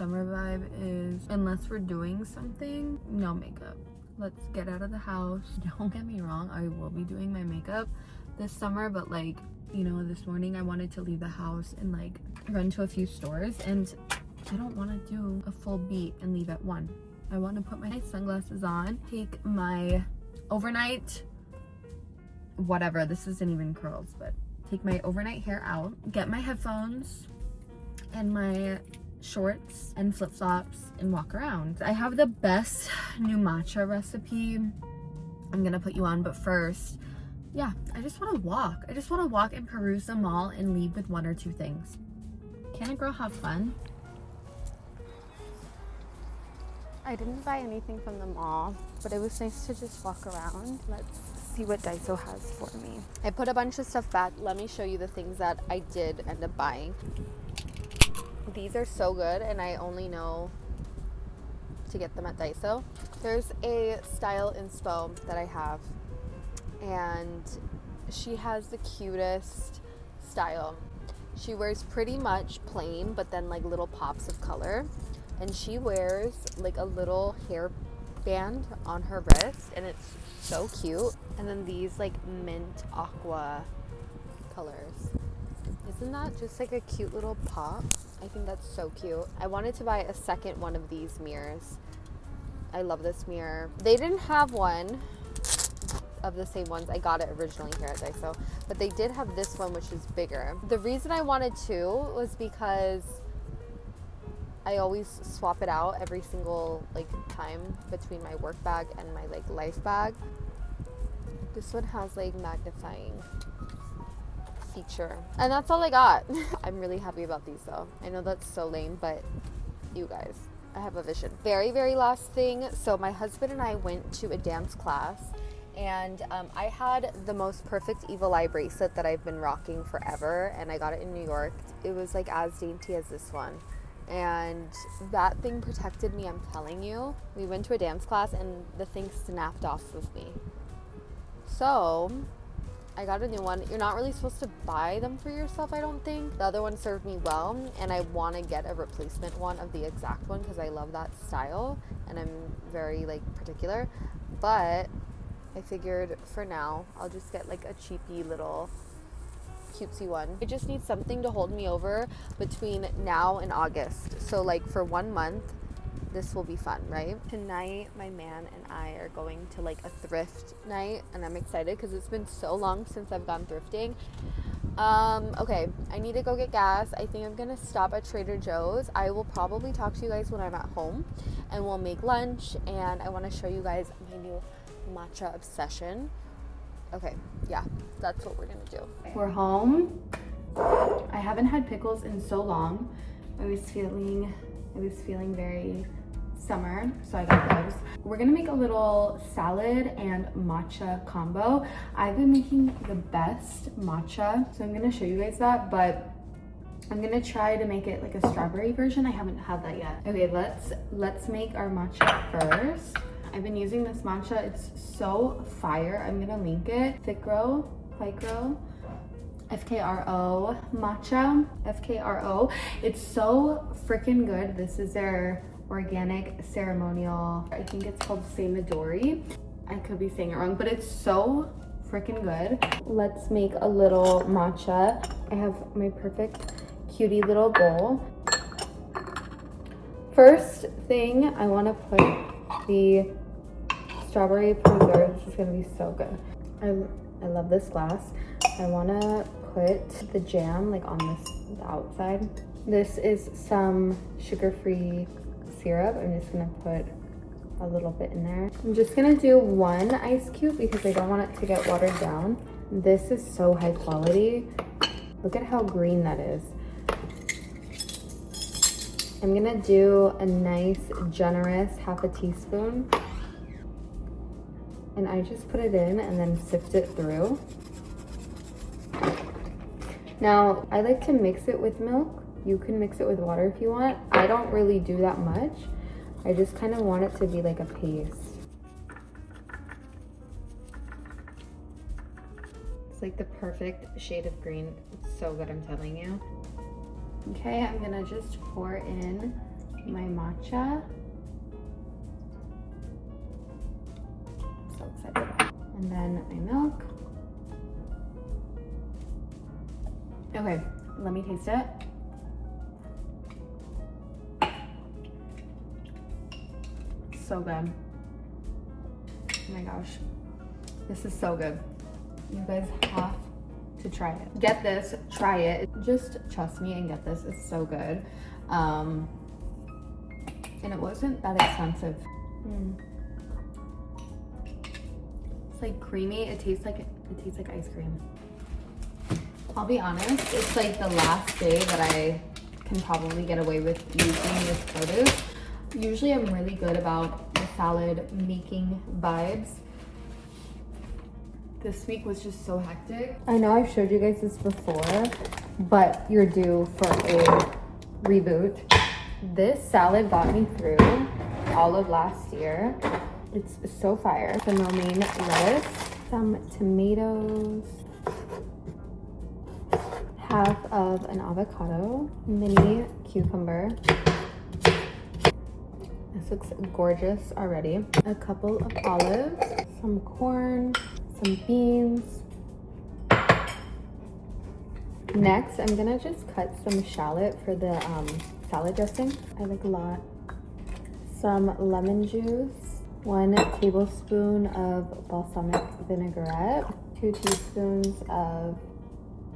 summer vibe is, unless we're doing something, no makeup. Let's get out of the house. Don't get me wrong, I will be doing my makeup this summer, but like, you know, this morning I wanted to leave the house and like run to a few stores, and I don't want to do a full beat and leave at 1. I want to put my sunglasses on, take my overnight, whatever, this isn't even curls, but take my overnight hair out, get my headphones and my shorts and flip-flops and walk around. I have the best new matcha recipe I'm gonna put you on, but first, yeah, I just want to walk. I just want to walk and peruse the mall and leave with 1 or 2 things. Can a girl have fun? I didn't buy anything from the mall, but it was nice to just walk around. Let's see what Daiso has for me. I put a bunch of stuff back. Let me show you the things that I did end up buying. These are so good, and I only know to get them at Daiso. There's a style inspo that I have, and she has the cutest style. She wears pretty much plain, but then like little pops of color. And she wears like a little hair band on her wrist, and it's so cute. And then these like mint aqua colors. Isn't that just like a cute little pop? I think that's so cute. I wanted to buy a second one of these mirrors. I love this mirror. They didn't have one of the same ones. I got it originally here at Daiso, but they did have this one, which is bigger. The reason I wanted 2 was because I always swap it out every single like time between my work bag and my like life bag. This one has like magnifying feature, and that's all I got. I'm really happy about these though. I know that's so lame, but you guys, I have a vision. Very, very last thing. So my husband and I went to a dance class, and I had the most perfect evil eye bracelet that I've been rocking forever, and I got it in New York. It was like as dainty as this one, and that thing protected me, I'm telling you. We went to a dance class and the thing snapped off of me. So I got a new one. You're not really supposed to buy them for yourself, I don't think. The other one served me well, and I want to get a replacement one of the exact one because I love that style and I'm very like particular. But I figured for now I'll just get like a cheapy little cutesy one. I just need something to hold me over between now and August. So like for 1 month, this will be fun, right? Tonight, my man and I are going to like a thrift night, and I'm excited because it's been so long since I've gone thrifting. Okay, I need to go get gas. I think I'm gonna stop at Trader Joe's. I will probably talk to you guys when I'm at home, and we'll make lunch, and I want to show you guys my new matcha obsession. Okay, yeah, that's what we're gonna do. We're home. I haven't had pickles in so long. I was feeling very summer, so I got those. We're gonna make a little salad and matcha combo. I've been making the best matcha, so I'm gonna show you guys that, but I'm gonna try to make it like a strawberry version. I haven't had that yet. Okay, let's make our matcha first. I've been using this matcha. It's so fire. I'm gonna link it. Ficro, FKRO matcha, FKRO. It's so freaking good. This is their organic ceremonial. I think it's called Semadori. I could be saying it wrong, but it's so freaking good. Let's make a little matcha. I have my perfect cutie little bowl. First thing, I want to put the strawberry preserve. This is gonna be so good. I love this glass. I want to put the jam like on the outside. This is some sugar-free syrup. I'm just gonna put a little bit in there. I'm just gonna do 1 ice cube because I don't want it to get watered down. This is so high quality. Look at how green that is. I'm gonna do a nice generous ½ a teaspoon, and I just put it in and then sift it through. Now, I like to mix it with milk. You can mix it with water if you want. I don't really do that much. I just kind of want it to be like a paste. It's like the perfect shade of green. It's so good, I'm telling you. Okay, I'm gonna just pour in my matcha. So excited. And then my milk. Okay, let me taste it. So good. Oh my gosh, this is so good. You guys have to try it. Get this, try it. Just trust me and get this. It's so good. And it wasn't that expensive. It's like creamy. It tastes like ice cream. I'll be honest, it's like the last day that I can probably get away with using this produce. Usually I'm really good about the salad making vibes. This week was just so hectic. I know I've showed you guys this before, but you're due for a reboot. This salad got me through all of last year. It's so fire. Some romaine lettuce, some tomatoes, half of an avocado, mini cucumber. This looks gorgeous already. A couple of olives, some corn, some beans. Next, I'm gonna just cut some shallot for the salad dressing. I like a lot. Some lemon juice, 1 tablespoon of balsamic vinaigrette, 2 teaspoons of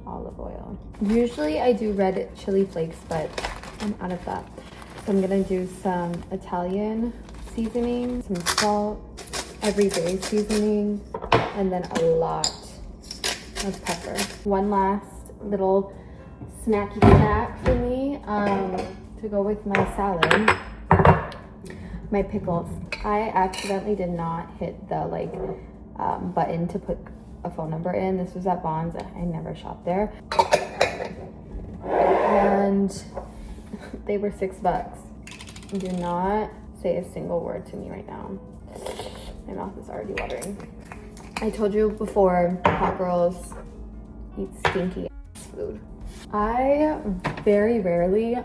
olive oil. Usually I do red chili flakes, but I'm out of that. So I'm gonna do some Italian seasoning, some salt, everyday seasoning, and then a lot of pepper. One last little snacky snack for me to go with my salad. My pickles. I accidentally did not hit the button to put a phone number in. This was at Bonds. I never shopped there. And they were $6. Do not say a single word to me right now. My mouth is already watering. I told you before, hot girls eat stinky food. I very rarely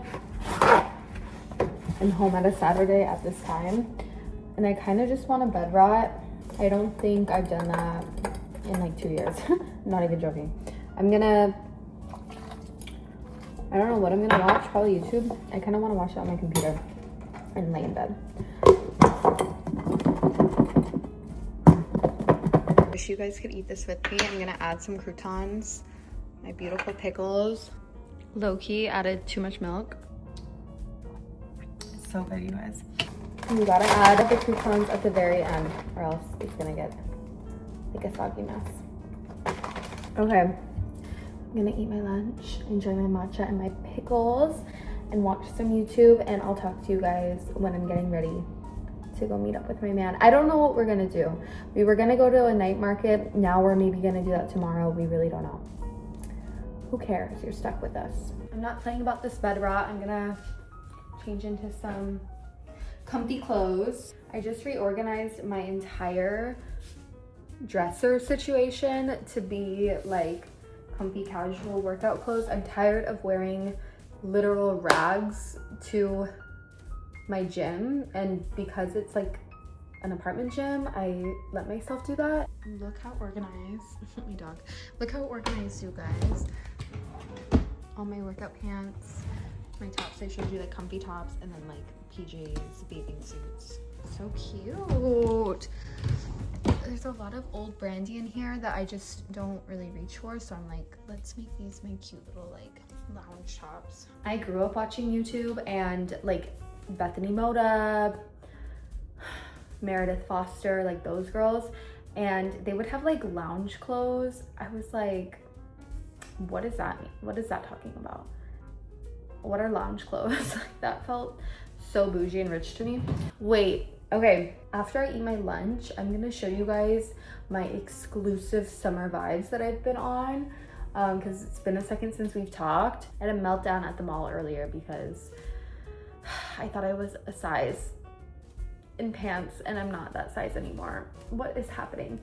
am home at a Saturday at this time, and I kind of just want to bed rot. I don't think I've done that in like 2 years. I'm not even joking. I don't know what I'm gonna watch, probably YouTube. I kind of want to watch it on my computer and lay in bed. Wish you guys could eat this with me. I'm gonna add some croutons, my beautiful pickles. Low-key added too much milk. It's so good, you guys. You gotta add the croutons at the very end, or else it's gonna get like a soggy mess. Okay, I'm gonna eat my lunch, enjoy my matcha and my pickles, and watch some YouTube, and I'll talk to you guys when I'm getting ready to go meet up with my man. I don't know what we're gonna do. We were gonna go to a night market. Now we're maybe gonna do that tomorrow. We really don't know. Who cares? You're stuck with us. I'm not playing about this bed rot. I'm gonna change into some comfy clothes. I just reorganized my entire dresser situation to be like comfy casual workout clothes. I'm tired of wearing literal rags to my gym, and because it's like an apartment gym, I let myself do that. Look how organized my dog. Look how organized, you guys. All my workout pants, my tops, I showed you, like comfy tops, and then like PJs, bathing suits. So cute. There's a lot of old brandy in here that I just don't really reach for, so I'm like, let's make these my cute little like lounge tops. I grew up watching YouTube and like Bethany Moda, Meredith Foster, like those girls, and they would have like lounge clothes. I was like, what does that mean? What is that talking about? What are lounge clothes? That felt so bougie and rich to me. Wait, okay, after I eat my lunch, I'm gonna show you guys my exclusive summer vibes that I've been on, because it's been a second since we've talked. I had a meltdown at the mall earlier because I thought I was a size in pants and I'm not that size anymore. What is happening?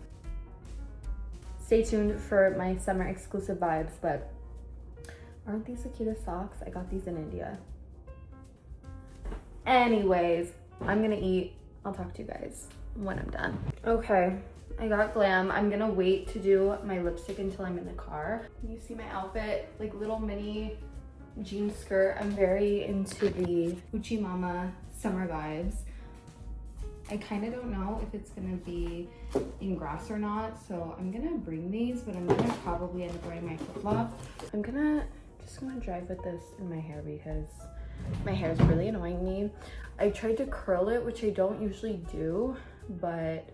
Stay tuned for my summer exclusive vibes, but aren't these the cutest socks? I got these in India. Anyways, I'm gonna eat. I'll talk to you guys when I'm done. Okay, I got glam. I'm gonna wait to do my lipstick until I'm in the car. You see my outfit, like little mini jean skirt. I'm very into the Uchi Mama summer vibes. I kind of don't know if it's gonna be in grass or not, so I'm gonna bring these, but I'm gonna probably end up wearing my flip-flop. I'm just gonna drive with this in my hair because my hair is really annoying me. I tried to curl it, which I don't usually do, but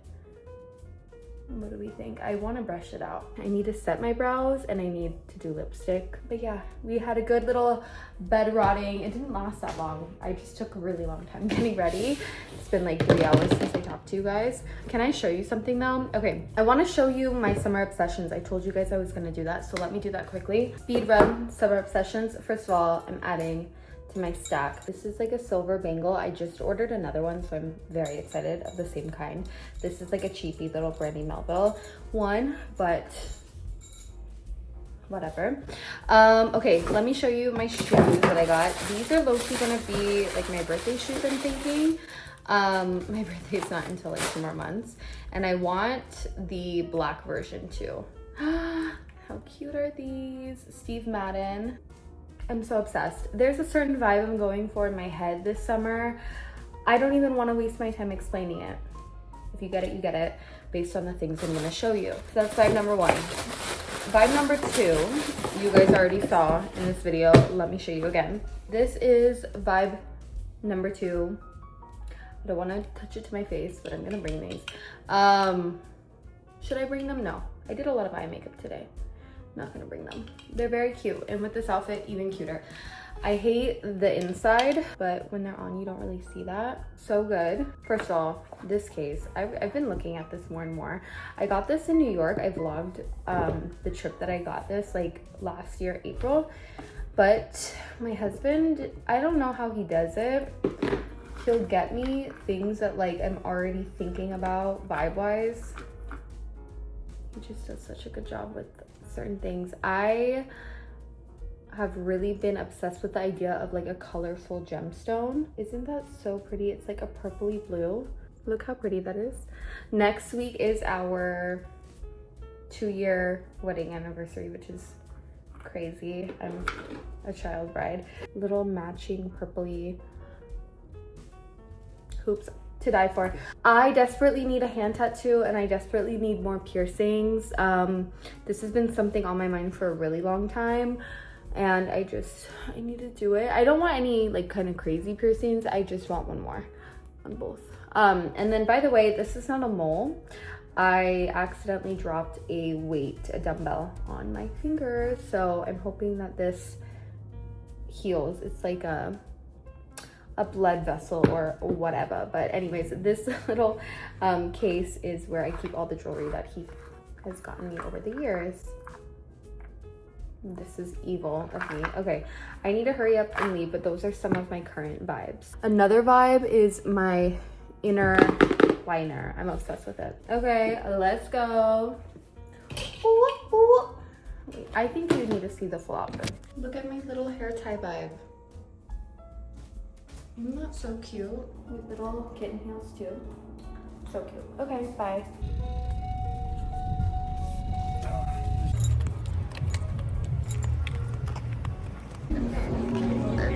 what do we think? I want to brush it out. I need to set my brows and I need to do lipstick. But yeah, we had a good little bed rotting. It didn't last that long. I just took a really long time getting ready. It's been like 3 hours since I talked to you guys. Can I show you something though? Okay, I want to show you my summer obsessions. I told you guys I was going to do that, so let me do that quickly. Speed run summer obsessions. First of all, I'm adding to my stack. This is like a silver bangle. I just ordered another one, so I'm very excited, of the same kind. This is like a cheapy little Brandy Melville one, but whatever. Okay, let me show you my shoes that I got. These are low-key gonna be like my birthday shoes, I'm thinking. My birthday's not until like 2 more months, and I want the black version too. How cute are these? Steve Madden. I'm so obsessed. There's a certain vibe I'm going for in my head this summer. I don't even want to waste my time explaining it. If you get it, you get it, based on the things I'm going to show you. So that's vibe number 1. Vibe number 2, you guys already saw in this video. Let me show you again. This is vibe number 2. I don't want to touch it to my face, but I'm going to bring these. Should I bring them? No. I did a lot of eye makeup today. Not gonna bring them. They're very cute, and with this outfit, even cuter. I hate the inside, but when they're on, you don't really see that. So good. First of all, this case, I've been looking at this more and more. I got this in New York. I vlogged the trip that I got this like last year, April. But my husband, I don't know how he does it. He'll get me things that like I'm already thinking about vibe-wise. He just does such a good job with certain things. I have really been obsessed with the idea of like a colorful gemstone. Isn't that so pretty? It's like a purpley blue. Look how pretty that is. Next week is our 2-year wedding anniversary, which is crazy. I'm a child bride. Little matching purpley hoops to die for. I desperately need a hand tattoo, and I desperately need more piercings. This has been something on my mind for a really long time, and I need to do it. I don't want any like kind of crazy piercings. I just want one more on both. And then, by the way, this is not a mole. I accidentally dropped a dumbbell on my finger, so I'm hoping that this heals. It's like a blood vessel or whatever. But anyways, this little case is where I keep all the jewelry that he has gotten me over the years. This is evil of me. Okay, I need to hurry up and leave, but those are some of my current vibes. Another vibe is my inner liner. I'm obsessed with it. Okay, let's go. Ooh, ooh. Wait, I think you need to see the full outfit. Look at my little hair tie vibe. Isn't that so cute? With little kitten heels too. So cute. Okay, bye.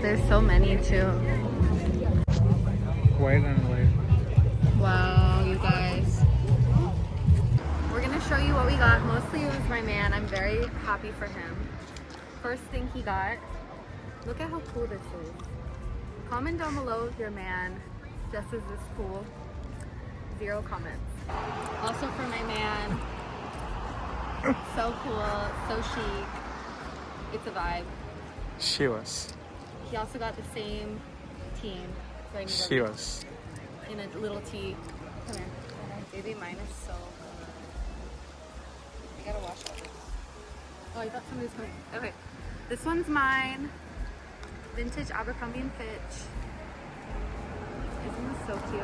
There's so many too. White and light. Wow, you guys. We're gonna show you what we got. Mostly it was my man. I'm very happy for him. First thing he got. Look at how cool this is. Comment down below if your man dresses this cool. 0 comments. Also for my man. So cool, so chic. It's a vibe. She was. He also got the same team. She was. In a little tee. Come here. Baby, mine is so I gotta wash all this. Oh, I thought somebody was coming. Okay. This one's mine. Vintage Abercrombie & Fitch. Isn't this so cute?